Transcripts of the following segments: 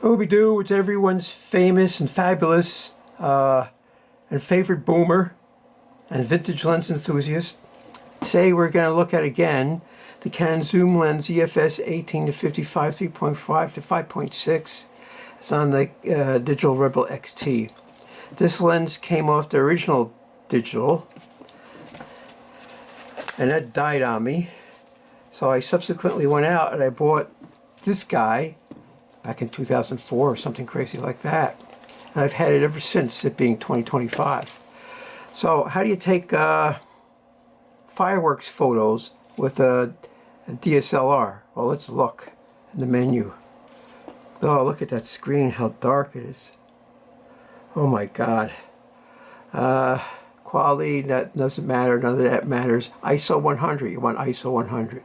Ooby-doo, it's everyone's famous and fabulous and favorite boomer and vintage lens enthusiast. Today we're going to look at again the Canon zoom lens EFS 18 to 55 3.5 to 5.6. It's on the Digital Rebel XT. This lens came off the original digital and that died on me. So I subsequently went out and I bought this guy back in 2004 or something crazy like that. And I've had it ever since, it being 2025. So how do you take Fyrworx photos with a DSLR? Well, let's look in the menu. Oh, look at that screen, how dark it is. Oh my God. Quality, that doesn't matter, none of that matters. ISO 100, you want ISO 100.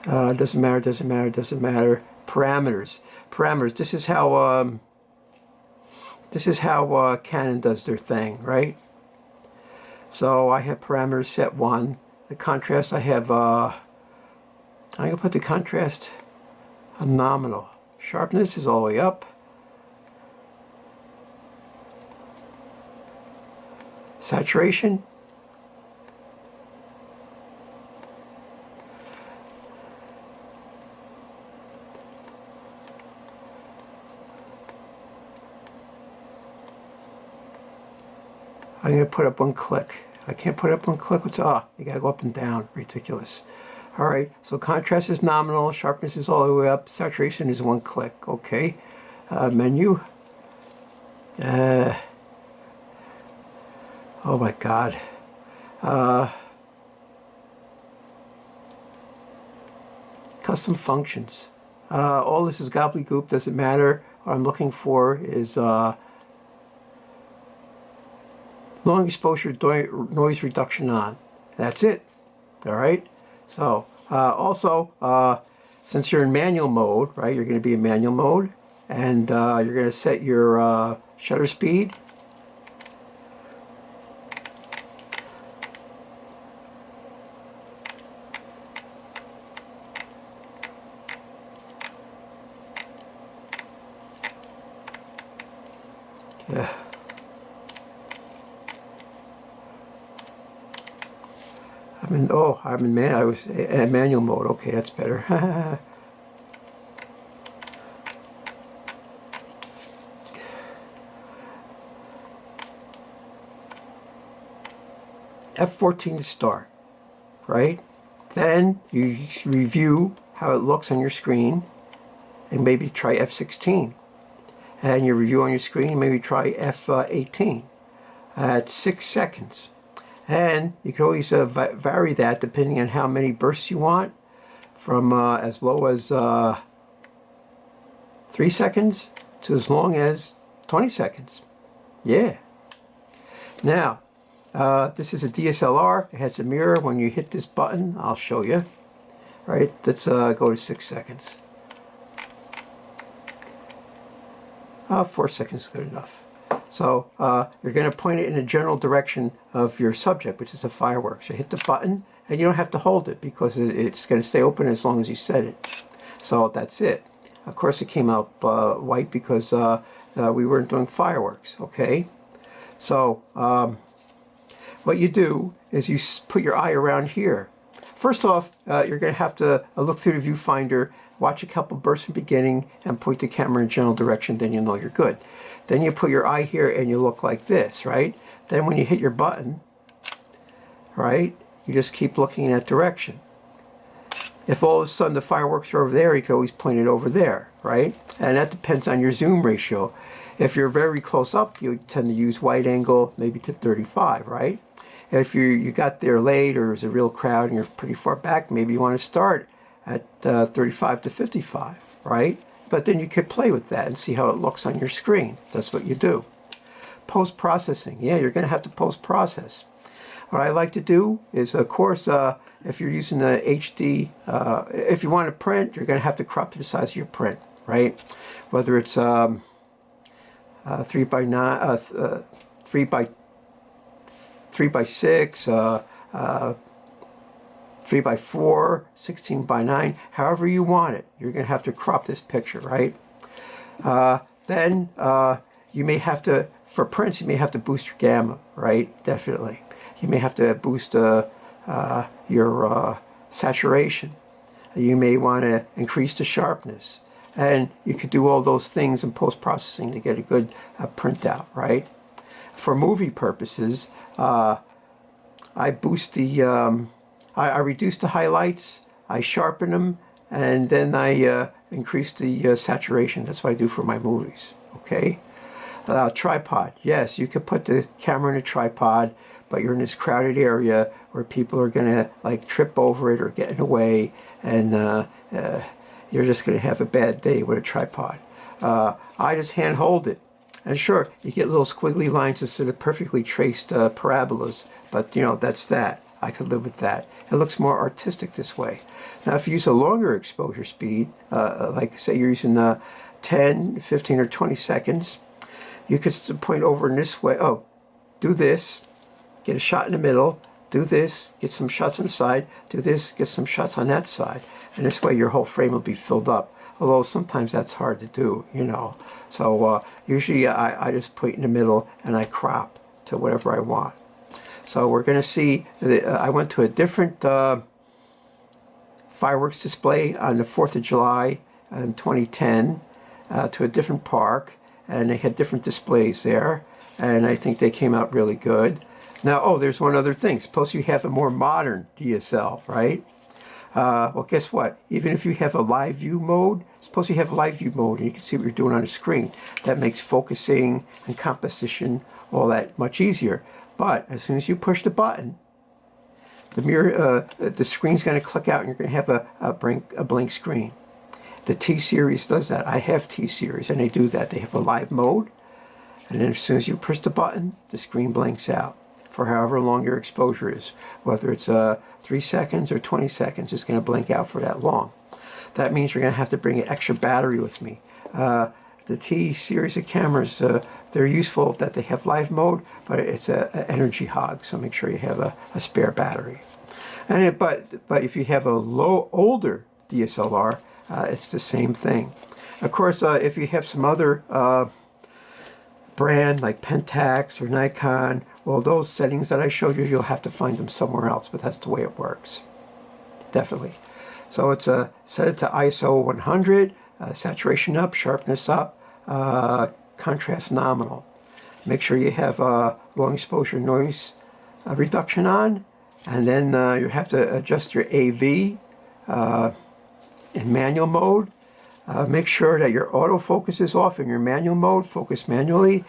Doesn't matter, doesn't matter, doesn't matter. Parameters. This is how Canon does their thing, right? So I have parameters set 1. The contrast I have, I'm going to put the contrast on nominal. Sharpness is all the way up. Saturation. I'm going to put up one click. I can't put up one click. You got to go up and down. Ridiculous. All right, so contrast is nominal, sharpness is all the way up, saturation is one click. Okay, menu. Oh my God. Custom functions. All this is gobbledygook, doesn't matter. What I'm looking for is long exposure noise reduction on. That's it. All right. So also, since you're in manual mode, right? You're going to be in manual mode, and you're going to set your shutter speed. Yeah. I was in manual mode. Okay, that's better. F14 to start, right? Then you review how it looks on your screen and maybe try F16. And you review on your screen, maybe try F18 at 6 seconds. And you can always vary that depending on how many bursts you want, from as low as 3 seconds to as long as 20 seconds. Yeah. Now, this is a DSLR. It has a mirror. When you hit this button, I'll show you. All right, let's go to 6 seconds. 4 seconds is good enough. So you're going to point it in the general direction of your subject, which is a Fyrworx. You hit the button, and you don't have to hold it because it's going to stay open as long as you set it. So that's it. Of course, it came out white because we weren't doing Fyrworx. Okay. So what you do is you put your eye around here. First off, you're going to have to look through the viewfinder, watch a couple bursts in the beginning, and point the camera in general direction. Then you know you're good. Then you put your eye here and you look like this, right? Then when you hit your button, right, you just keep looking in that direction. If all of a sudden the Fyrworx are over there, you can always point it over there, right? And that depends on your zoom ratio. If you're very close up, you tend to use wide angle, maybe to 35, right? If you got there late or there's a real crowd and you're pretty far back, maybe you want to start at 35 to 55, right? But then you could play with that and see how it looks on your screen. That's what you do. Post-processing. Yeah, you're going to have to post-process. What I like to do is, of course, if you're using the HD, if you want to print, you're going to have to crop to the size of your print, right? Whether it's 3 by 9, 3 by 6, 3 by 4, 16 by 9, however you want it. You're going to have to crop this picture, right? Then you may have to, for prints, you may have to boost your gamma, right? Definitely. You may have to boost your saturation. You may want to increase the sharpness. And you could do all those things in post-processing to get a good printout, right? For movie purposes, I boost the, I reduce the highlights, I sharpen them, and then I increase the saturation. That's what I do for my movies, okay? Tripod. Yes, you could put the camera in a tripod, but you're in this crowded area where people are going to like trip over it or get in the way, and you're just going to have a bad day with a tripod. I just hand hold it. And sure, you get little squiggly lines instead of perfectly traced parabolas, but you know, that's that. I could live with that. It looks more artistic this way. Now, if you use a longer exposure speed, like say you're using 10, 15, or 20 seconds, you could point over in this way. Oh, do this, get a shot in the middle, do this, get some shots on the side, do this, get some shots on that side. And this way your whole frame will be filled up. Although sometimes that's hard to do, you know. So usually I just put it in the middle and I crop to whatever I want. So we're going to see, I went to a different fireworks display on the 4th of July in 2010 to a different park, and they had different displays there, and I think they came out really good. Now, oh, there's one other thing. Suppose you have a more modern DSL, right? Well, guess what? Even if you have a live view mode, suppose you have live view mode and you can see what you're doing on the screen. That makes focusing and composition all that much easier. But as soon as you push the button, the mirror, the screen's going to click out and you're going to have a blank screen. The T-Series does that. I have T-Series and they do that. They have a live mode, and then as soon as you push the button, the screen blanks out for however long your exposure is. Whether it's 3 seconds or 20 seconds, it's going to blank out for that long. That means you're going to have to bring an extra battery with me. The T-Series of cameras, they're useful that they have live mode, but it's an energy hog, so make sure you have a spare battery. And but if you have a older DSLR, it's the same thing. Of course, if you have some other brand like Pentax or Nikon, well, those settings that I showed you, you'll have to find them somewhere else, but that's the way it works. Definitely. So it's set it to ISO 100, saturation up, sharpness up, contrast nominal. Make sure you have long exposure noise reduction on, and then you have to adjust your AV in manual mode. Make sure that your autofocus is off in your manual mode, focus manually,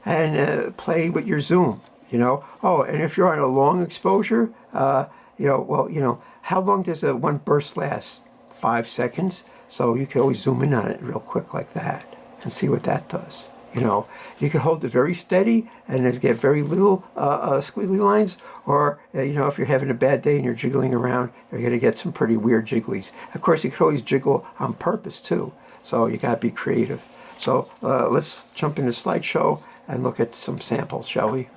and play with your zoom, you know. Oh, and if you're on a long exposure, you know, well, you know, how long does one burst last? 5 seconds. So you can always zoom in on it real quick like that and see what that does. You know, you can hold it very steady and just get very little squiggly lines, or you know, if you're having a bad day and you're jiggling around, you're going to get some pretty weird jigglies. Of course, you can always jiggle on purpose too, so you got to be creative. So let's jump into slideshow and look at some samples, shall we?